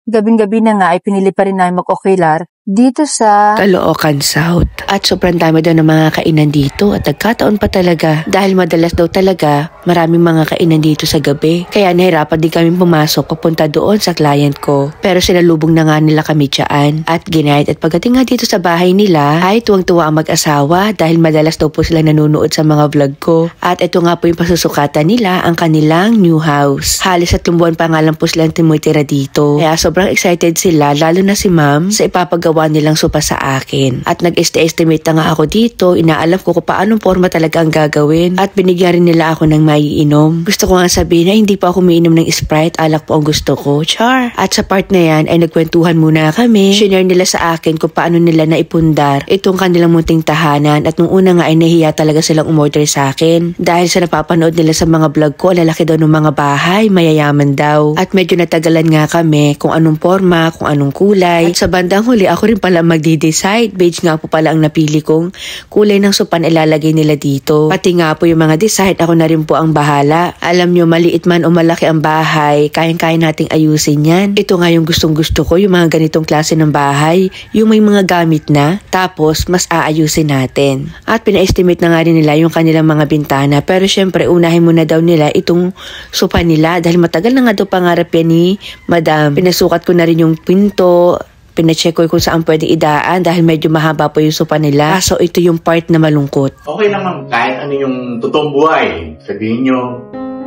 Gabing-gabi na nga ay pinili pa rin namin mag-ocular dito sa Caloocan South. At sobrang dami daw ng mga kainan dito at nagkataon pa talaga dahil madalas daw talaga maraming mga kainan dito sa gabi. Kaya nahirapan din kami pumasok papunta doon sa client ko. Pero sinalubong na nga nila kami dyan at ginayad. At pagdating nga dito sa bahay nila ay tuwang-tuwa ang mag-asawa dahil madalas daw po sila nanonood sa mga vlog ko. At ito nga po yung pasusukatan nila, ang kanilang new house. Halos 3 buwan pa nga lang po silang tumutira dito. Kaya sobrang excited sila, lalo na si ma'am sa ipapagawa nilang sopa sa akin. At nag-estimate na nga ako dito, inaalam ko kung paanong forma talaga ang gagawin at binigyan rin nila ako ng maiinom. Gusto ko nga sabihin na hindi pa ako umiinom ng Sprite, alak po ang gusto ko, char. At sa part na yan ay nagkwentuhan muna kami, shinare nila sa akin kung paano nila naipundar itong kanilang munting tahanan at nung una nga ay nahiya talaga silang umorder sa akin. Dahil sa napapanood nila sa mga vlog ko, lalaki daw ng mga bahay, mayayaman daw. At medyo natagalan nga kami kung anong forma, kung anong kulay. At sa bandang huli ako rin pala magdi-decide. Beige nga po pala ang napili kong kulay ng sopan ilalagay nila dito. Pati nga po yung mga decide, ako na rin po ang bahala. Alam nyo, maliit man o malaki ang bahay, kayang-kaya nating ayusin yan. Ito nga yung gustong-gusto ko, yung mga ganitong klase ng bahay, yung may mga gamit na, tapos mas aayusin natin. At pina-estimate na nga rin nila yung kanilang mga bintana, pero syempre unahin muna daw nila itong sopa nila dahil matagal na nga daw pangarap yan ni Madam. Pinasukat ko na rin yung pinto, pinacheck ko kung saan pwede idaan dahil medyo mahaba po yung sopa nila. So ito yung part na malungkot. Okay naman kahit ano yung totoong buhay. Sabihin nyo.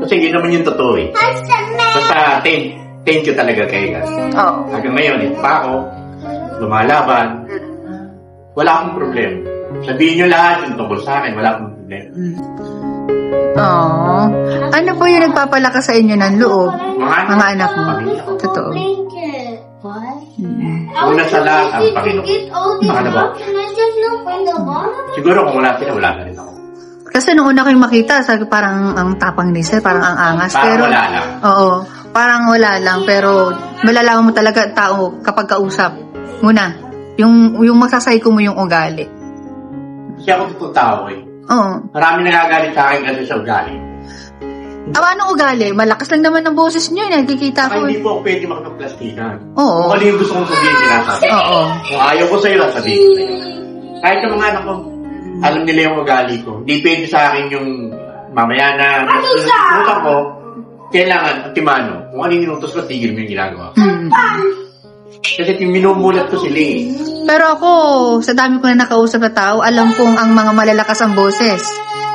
Kasi yun naman yung totoo eh. Basta thank you talaga kay God. Oo. Hanggang ngayon, ito pa ako. Lumalaban. Wala akong problema. Sabihin nyo lahat yung tungkol sa akin. Wala akong problema. Oh. Ano po yung nagpapalakas sa inyo ng loob? Mga anak mo. Totoo. Una sa lahat ang Panginoon. Ano ba? Siguro kung wala sila, wala na rin ako. Kasi nung una ko yung makita, sabi parang ang tapang ni Sir, parang ang angas. Parang pero, wala lang. Oo, parang wala lang. Pero malalaman mo talaga tao kapag kausap. Muna, yung magsasayko mo yung ugali. Kasi ako itong tao eh. Oo. Marami nagagalit sa akin kasi sa ugali. Anong ugali? Malakas lang naman ang boses niyo, nakikita ko. Hindi po ako pwede makapagplastikan. Oo. Kung ano yung gusto kong sabihin, sinasabi. Oo. Kung ayaw ko sa'yo, sabihin ko sa'yo. Kahit yung mga anak ko, alam nila yung ugali ko. Hindi pwede sa akin yung mamaya na utang ko, kailangan timano. Kung ano yung inutos ko, tigil mo yung ginagawa. Kasi minumulat ko sila eh. Pero ako, sa dami ko na nakausap na tao, alam kong ang mga malalakas ang boses.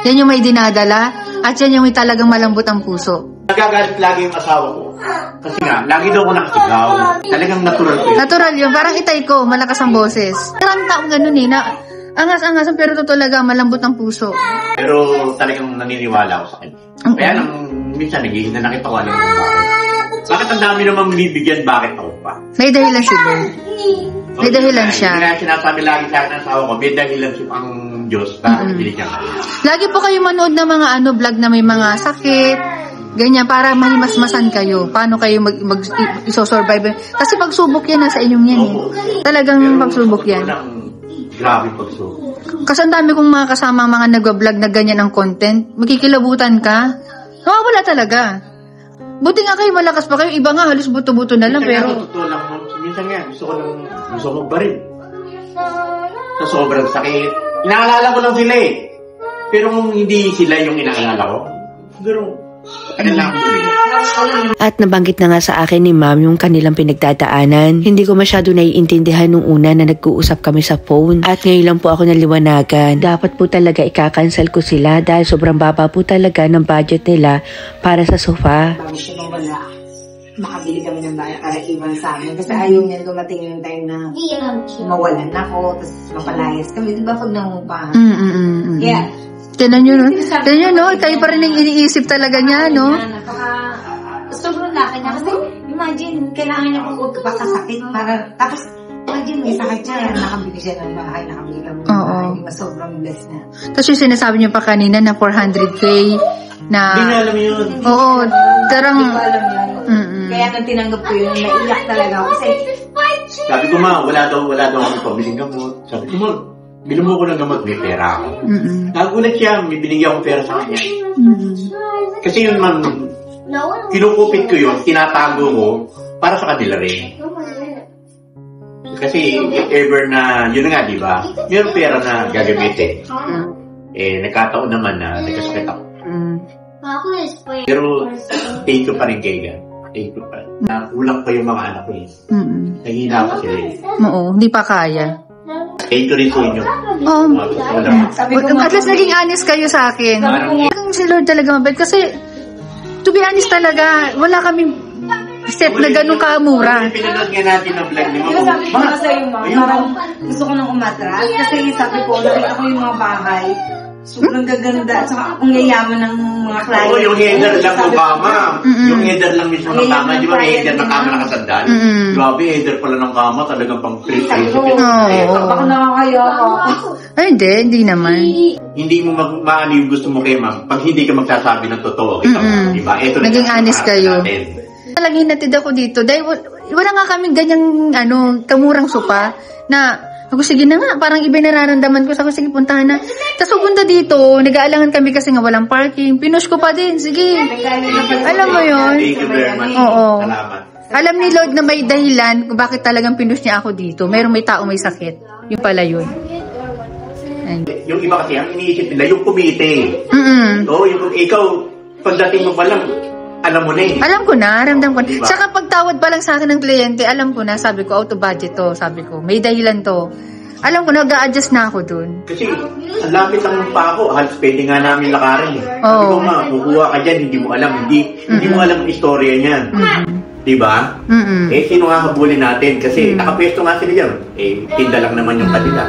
Yan yung may dinadala, at yan yung may talagang malambot ang puso. Nagagalit lagi yung asawa ko. Kasi nga, lagi daw ako nakasigaw. Talagang natural ko yun. Natural yun, parang itay ko, malakas ang boses. Maraming taong ganun eh, na angas-angasan pero totoo talaga malambot ang puso. Pero talagang naniniwala ako sa kanya. Kaya nang minsan naghihina nakita ko alam mo bakit ang dami namang bibigyan, bakit ako pa? May dahilan siya. May dahilan siya. Hindi nga sinasabi lagi sa akin ng asawa ko, may dahilan siya ang Diyos na binigyan ka. Lagi po kayo manood ng mga vlog na may mga sakit, ganyan, para mahimasmasan kayo. Paano kayo isosurvive. Kasi pagsubok yan, nasa inyong yan eh. Talagang pagsubok yan. Grabe pagsubok. Kasi ang dami kong mga kasama mga nagwa-vlog na ganyan ang content. Magkikilabutan ka. Wala talaga. Buti nga kayo, malakas pa kayo. Iba nga, halos buto-buto na lang. Pero totoo lang, minsan nga, gusto ko magbaril. Sa sobrang sakit. Inaalala ko lang sila eh. Pero kung hindi sila yung inaalala ko, siguro, At nabanggit na nga sa akin ni ma'am yung kanilang pinagdadaanan. Hindi ko masyado naiintindihan nung una na nag-uusap kami sa phone. At ngayon lang po ako naliwanagan. Dapat po talaga ikakancel ko sila dahil sobrang baba po talaga ng budget nila para sa sofa. Makabili kami ng bayan para iwan sa amin. Kasi ayaw niya dumating yung time na mawalan ako, tapos mapalayas kami. Di ba pag nangupahan? Kaya, tinan nyo, no? Tinan nyo, no? Kayo pa rin yung iniisip talaga niya, no? Sobrang laki niya. Kasi, imagine, kailangan niya magpapakasakit para, tapos, imagine, may sakit siya, nakabili siya ng bahay, nakabili kami ng bahay. Di ba, sobrang blessed na. Tapos yung sinasabi niyo pa kanina na 400K na... Hindi nga alam yun. Oo, tarang... Hindi ko alam yun. Kaya nang tinanggap ko yun, naiyak talaga ako. Kasi, sabi ko wala daw akong pabiling gamot. Sabi ko bilhin mo ko ng gamot, may pera ako. Nagulat siya, may binigyan akong pera sa kanya. Kasi yun man, kinukupit ko yun, tinatago ko, para sa kanila rin. Kasi if ever na, yun nga, di ba? Mayroong pera na gagamitin. Nagkataon naman na nagkasakit ako. Pero, take ko pa rin kay God. Take ko pa rin. Kulang pa yung mga anak ko eh. Nahihina pa sila eh. Oo, hindi pa kaya. Take ko rin sa inyo. At least naging honest kayo sa akin. Si Lord talaga mabait. Kasi, to be honest talaga, wala kaming set na ganun kamura. Pinanood nga natin ang vlog ni Diba sabi ko nga sa'yo, ma, parang gusto ko nang umatras. Kasi sabi ko, nakita ko yung mga bahay. Sobrang gaganda. At saka ang yayaman ng mga client. Oo, yung header lang ng kama. Yung header lang mismo ng kama. Di ba may header ng kama nakasandal? Grabe, header pala ng kama. Talagang pang free. Baka nakakaya ako. Ay, hindi naman. Hindi mo maano yung gusto mo kay ma'am pag hindi ka magsasabi ng totoo. Di ba? Naging honest kayo. Talagang hinatid ako dito. Dahil wala nga kaming ganyang kamurang sopa na ako, sige na nga, parang iba nararamdaman ko. Sige, puntahan na. Tapos pupunta dito, nag-aalangan kami kasi nga walang parking. Pinush ko pa din, sige. Alam mo yun? Thank you very much. Oo. Salamat. Alam ni Lord na may dahilan kung bakit talagang pinush niya ako dito. May tao may sakit. Yung pala yun. Yung iba kasi, ang iniisip nila, yung kumite. Oo, yung ikaw, pagdating mo pa lang, alam mo na eh. Alam ko na, ramdam ko na. Diba? Saka pagtawad pa lang sa akin ng kliyente, alam ko na, sabi ko, out of budget to, sabi ko. May dahilan to. Alam ko, nag-a-adjust na ako dun. Kasi, ang lapit lang ng pa ako, halos pwede nga namin lakarin eh. Oo. Sabi ko nga, kukuha ka dyan, hindi mo alam, hindi mo alam ang istorya niyan. Diba? Sino nga habulin natin? Kasi nakapwesto nga sila dyan. Tinda lang naman yung kanila.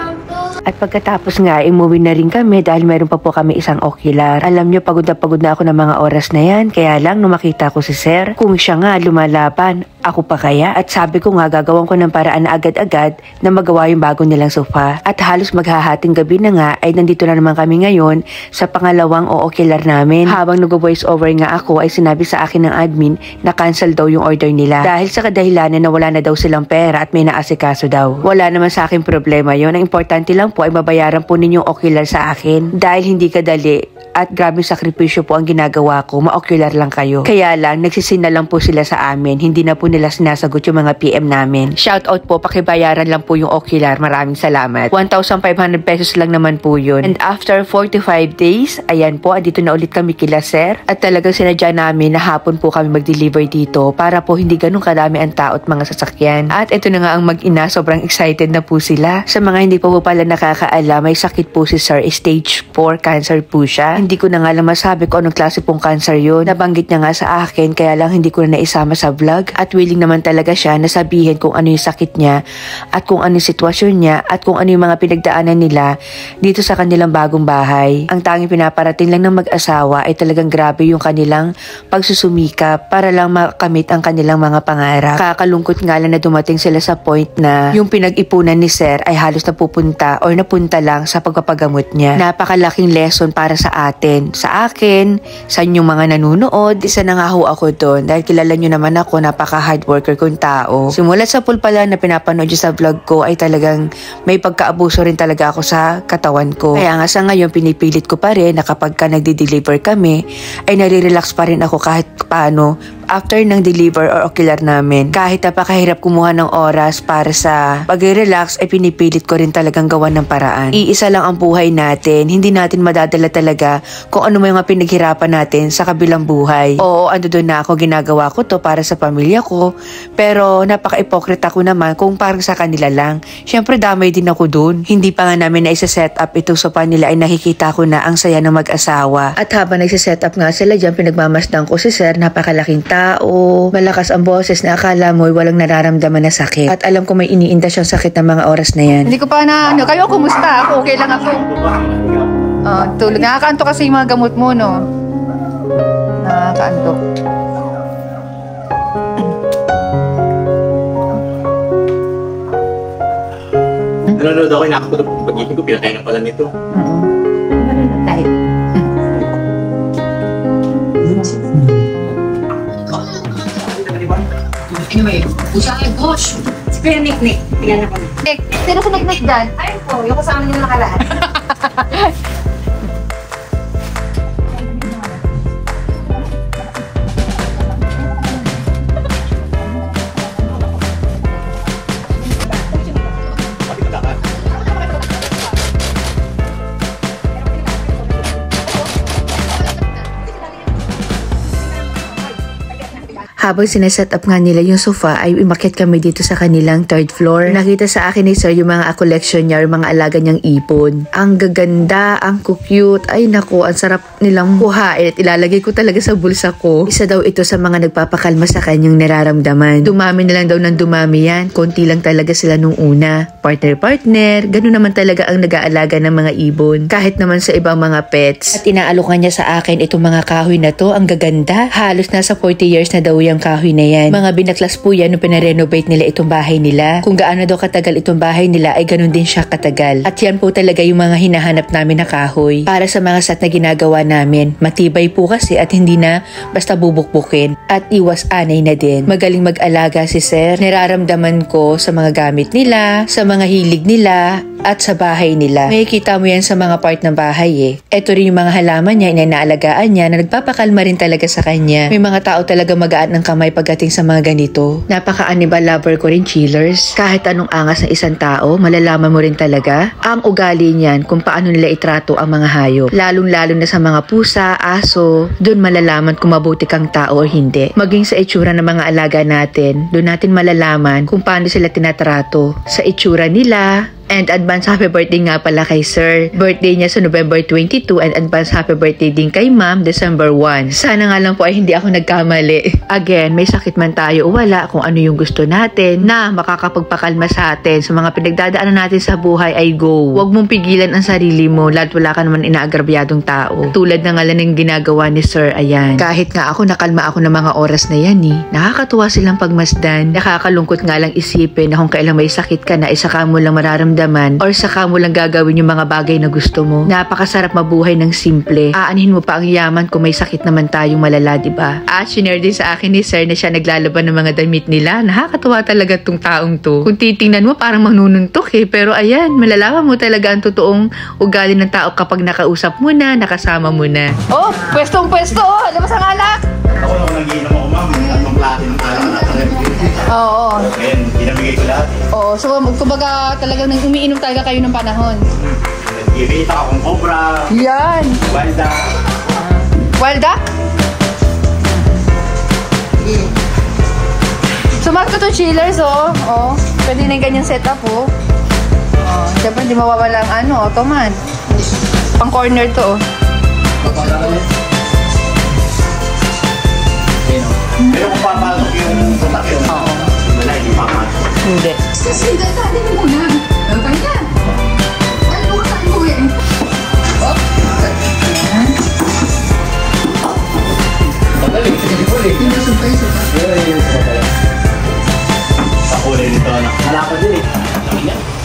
At pagkatapos nga, umuwi na rin kami dahil meron pa po kami isang ocular. Alam nyo, pagod na ako ng mga oras na yan. Kaya lang, nung makita ko si Sir, kung siya nga lumalaban, ako pa kaya? At sabi ko nga, gagawin ko ng paraan na agad-agad na magawa yung bago nilang sofa. At halos maghahating gabi na nga, ay nandito na naman kami ngayon sa pangalawang ocular namin. Habang nag-voice over nga ako, ay sinabi sa akin ng admin na cancel daw yung order nila. Dahil sa kadahilanan na wala na daw silang pera at may naasikaso daw. Wala naman sa akin problema yon. Ang importante lang po ay mabayaran po ninyong ocular sa akin dahil hindi kadali at grabing sakripisyo po ang ginagawa ko, ma-ocular lang kayo. Kaya lang, nagsisina lang po sila sa amin, hindi na po nila sinasagot yung mga PM namin. Shout out po, pakibayaran lang po yung ocular, maraming salamat. 1,500 pesos lang naman po yun. And after 45 days, ayan po, dito na ulit kami kila Sir at talagang sinadya namin na hapon po kami mag-deliver dito para po hindi ganun kadami ang tao at mga sasakyan. At ito na nga ang mag-ina, sobrang excited na po sila. Sa mga hindi po pala nakakaalam, may sakit po si Sir, stage 4 cancer po siya. Hindi ko na nga lang masabi kung anong klase pong cancer yun. Nabanggit niya nga sa akin, kaya lang hindi ko na naisama sa vlog. At willing naman talaga siya na sabihin kung ano yung sakit niya at kung ano yung sitwasyon niya at kung ano yung mga pinagdaanan nila dito sa kanilang bagong bahay. Ang tanging pinaparating lang ng mag-asawa ay talagang grabe yung kanilang pagsusumikap para lang makamit ang kanilang mga pangarap. Kakalungkot nga lang na dumating sila sa point na yung pinag-ipunan ni Sir ay halos napupunta or napunta lang sa pagpapagamot niya. Napakalaking lesson para sa atin. Sa akin, sa inyong mga nanunood, isa na nga ho ako doon dahil kilala nyo naman ako, napaka-hard worker kong tao. Simulat sa pool pala na pinapanood nyo sa vlog ko ay talagang may pagkaabuso rin talaga ako sa katawan ko. Kaya nga sa ngayon, pinipilit ko pa rin na kapag ka nagdi-deliver kami, ay nare-relax pa rin ako kahit paano after ng deliver or ocular namin. Kahit napakahirap kumuha ng oras para sa pag-relax, ay pinipilit ko rin talagang gawa ng paraan. Iisa lang ang buhay natin, hindi natin madadala talaga kung ano may mga pinaghirapan natin sa kabilang buhay. Oo, ando doon na ako, ginagawa ko to para sa pamilya ko, pero napaka-hypocrite ako naman kung parang sa kanila lang. Syempre damay din ako doon. Hindi pa nga namin na isa-set up ito sa nila ay nakikita ko na ang saya ng mag-asawa. At habang nagsiset up nga sila dyan, pinagmamasdan ko si Sir, napakalaking tao, malakas ang boses na akala mo walang nararamdaman na sakit. At alam ko may iniinda siyang sakit ng mga oras na yan. Hindi ko pa na, kayo kumusta? Ako, okay lang ako. Tulog. Nakakaanto kasi yung mga gamot mo, no? Nakakaanto. Nanonood ako, nakakatulog pag-ibig ko, pinatay na pala nito. Dahil. Anyway, usahay, boss. Si Kuya Nick. Tingnan ako. Nick, sino si Nick dyan? Ayun po, yung kasama niyo nakalaan. Habang sineset up nga nila yung sofa ay umakyat kami dito sa kanilang 3rd floor. Nakita sa akin ni Sir yung mga collection niya, yung mga alaga niyang ipon. Ang gaganda, ang cute. Ay naku, ang sarap nilang kuhain at ilalagay ko talaga sa bulsa ko. Isa daw ito sa mga nagpapakalma sa kanyang nararamdaman. Dumami na lang daw ng dumami yan. Konti lang talaga sila nung una. Partner-partner, ganun naman talaga ang nag-aalaga ng mga ibon. Kahit naman sa ibang mga pets. At inaalokan niya sa akin itong mga kahoy na to. Ang gaganda. Halos nasa 40 years na daw yung kahoy na yan. Mga binaklas po yan nung pinarenovate nila itong bahay nila. Kung gaano daw katagal itong bahay nila ay ganun din siya katagal. At yan po talaga yung mga hinahanap namin na kahoy. Para sa mga set na ginagawa namin. Matibay po kasi at hindi na basta bubukbukin. At iwas anay na din. Magaling mag-alaga si Sir. Nararamdaman ko sa mga gamit nila, sa mga hilig nila, at sa bahay nila. May kita mo yan sa mga part ng bahay eh. Ito rin yung mga halaman niya, inaalagaan niya na nagpapakalma rin talaga sa kanya. May mga tao talaga magaan ng kamay pagdating sa mga ganito. Napaka-animal lover ko rin, chillers. Kahit anong angas ng isang tao, malalaman mo rin talaga ang ugali niyan kung paano nila itrato ang mga hayop. Lalong-lalo na sa mga pusa, aso, doon malalaman kung mabuti kang tao o hindi. Maging sa itsura ng mga alaga natin, doon natin malalaman kung paano sila tinatrato. Sa itsura nila. And advance happy birthday nga pala kay Sir. Birthday niya sa November 22 and advance happy birthday din kay Ma'am December 1. Sana nga lang po ay hindi ako nagkamali. Again, may sakit man tayo o wala, kung ano yung gusto natin na makakapagpakalma sa atin sa mga pinagdadaanan natin sa buhay ay go. Huwag mong pigilan ang sarili mo lalo't wala ka naman inaagrabyadong tao. Tulad na nga lang ng ginagawa ni Sir, ayan. Kahit nga ako nakalma ako ng mga oras na yan eh. Nakakatuwa silang pagmasdan. Nakakalungkot nga lang isipin na kung kailang may sakit ka na isa ka mo lang mararamdaman or saka mo lang gagawin yung mga bagay na gusto mo. Napakasarap mabuhay ng simple. Aanhin mo pa ang yaman kung may sakit naman tayong malala, diba? At sinare din sa akin ni Sir na siya naglalaban ng mga damit nila. Nakakatuwa talaga tong taong to. Kung titingnan mo parang manununtok eh. Pero ayan, malalaman mo talaga ang totoong ugali ng tao kapag nakausap mo na, nakasama mo na. Oh, pwestong pwesto oh! Alam mo sa alak? Ako nag-iinom ako, ma'am. Tatlong klase ng alak na talaga. Oo. And pinamigay ko lahat. Oo, so kumbaga talagang umiinom talaga kayo ng panahon. Ibita akong cobra. Yan. Wild duck. Wild duck? Sumat ko to chillers, oh. Oh, pwede na yung ganyang setup, oh. Oh, siyempre hindi mawawala ang ottoman. Pang corner to, oh. Pero kung papasok yung tutak yun, wala, hindi papasok. Hindi. Sasindan tayo muna. Kanya. Ano ka tayo eh? Oh. Magaling, sige po eh. Inusumpay. Pakulay nito, anak. Malapad din eh.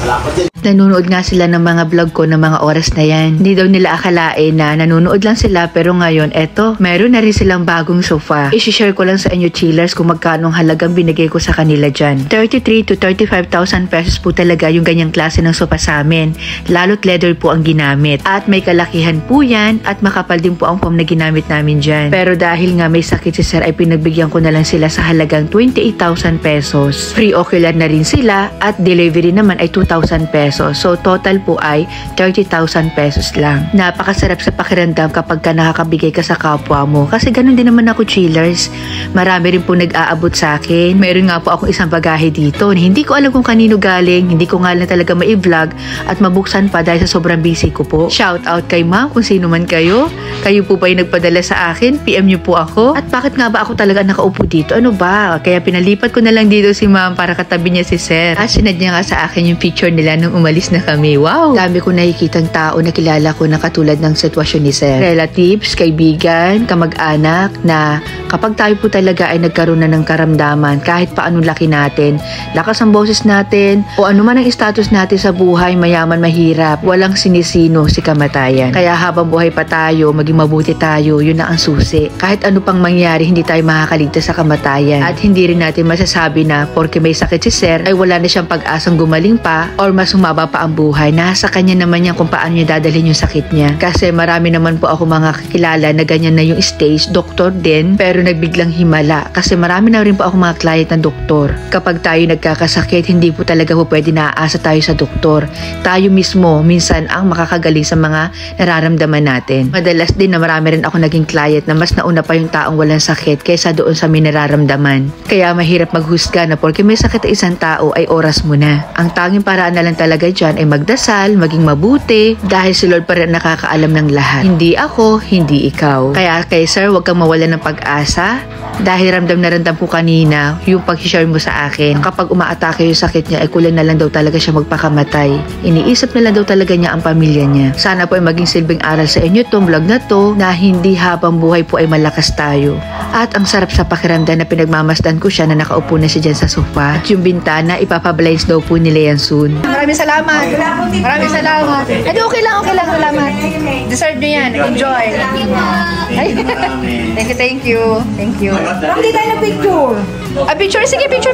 Malapad din. Nanonood nga sila ng mga vlog ko ng mga oras na yan. Hindi daw nila akalain na nanonood lang sila pero ngayon, eto, meron na rin silang bagong sofa. I-share ko lang sa inyo chillers kung magkano ang halagang binigay ko sa kanila dyan. 33 to 35,000 pesos po talaga yung ganyang klase ng sofa sa amin. Lalo't leather po ang ginamit. At may kalakihan po yan at makapal din po ang foam na ginamit namin dyan. Pero dahil nga may sakit si Sir ay pinagbigyan ko na lang sila sa halagang 28,000 pesos. Free ocular na rin sila at delivery naman ay 2,000 pesos. So total po ay 30,000 pesos lang. Napakasarap sa pakiramdam kapag ka nakakabigay ka sa kapwa mo. Kasi ganun din naman ako chillers. Marami rin po nag-aabot sa akin. Meron nga po akong isang bagahe dito na hindi ko alam kung kanino galing. Hindi ko nga lang talaga ma-vlog at mabuksan pa dahil sa sobrang busy ko po. Shout out kay ma'am kung sino man kayo. Kayo po ba yung nagpadala sa akin? PM nyo po ako. At bakit nga ba ako talaga nakaupo dito? Ano ba? Kaya pinalipat ko na lang dito si ma'am para katabi niya si Sir. At sinad niya nga sa akin yung picture nila nung umalis na kami. Wow! Dami ko nakikitang tao na kilala ko na katulad ng sitwasyon ni Sir. Relatives, kaibigan, kamag-anak na kapag tayo po talaga ay nagkaroon na ng karamdaman kahit paano laki natin, lakas ang boses natin o ano man ang status natin sa buhay, mayaman, mahirap, walang sinisino si kamatayan. Kaya habang buhay pa tayo, maging mabuti tayo, yun na ang susi. Kahit ano pang mangyari, hindi tayo makakaligtas sa kamatayan. At hindi rin natin masasabi na porke may sakit si Sir ay wala na siyang pag-asang gumaling pa or mas humaba pa ang buhay. Nasa kanya naman yan kung paano niya dadalhin yung sakit niya. Kasi marami naman po ako mga kakilala na ganyan na yung stage, doktor din, pero nagbiglang himala. Kasi marami na rin po ako mga client na doktor. Kapag tayo nagkakasakit, hindi po talaga po pwede naaasa tayo sa doktor. Tayo mismo, minsan ang makakagaling sa mga nararamdaman natin. Madalas din na marami rin ako naging client na mas nauna pa yung taong walang sakit kaysa doon sa may nararamdaman. Kaya mahirap maghusga na porque may sakit na isang tao ay oras mo na. Ang tanging paraan na lang talaga dyan ay magdasal, maging mabuti, dahil si Lord pa rin nakakaalam ng lahat. Hindi ako, hindi ikaw. Kaya kay sir, huwag kang mawala ng pag-asa, dahil ramdam na ramdam ko kanina yung pag-share mo sa akin. Kapag umaatake yung sakit niya, ay kulang na lang daw talaga siya magpakamatay. Iniisip na lang daw talaga niya ang pamilya niya. Sana po ay maging silbing aral sa inyo itong vlog na to, na hindi habang buhay po ay malakas tayo. At ang sarap sa pakiramdam na pinagmamasdan ko siya na nakaupo na siya dyan sa sofa. At yung bintana, ipapablinds daw po nila yan soon. Maraming salamat. Maraming salamat. Edi okay lang, salamat. Deserve nyo yan. Enjoy. Thank you. Hindi tayo na picture. Picture, sige, picture.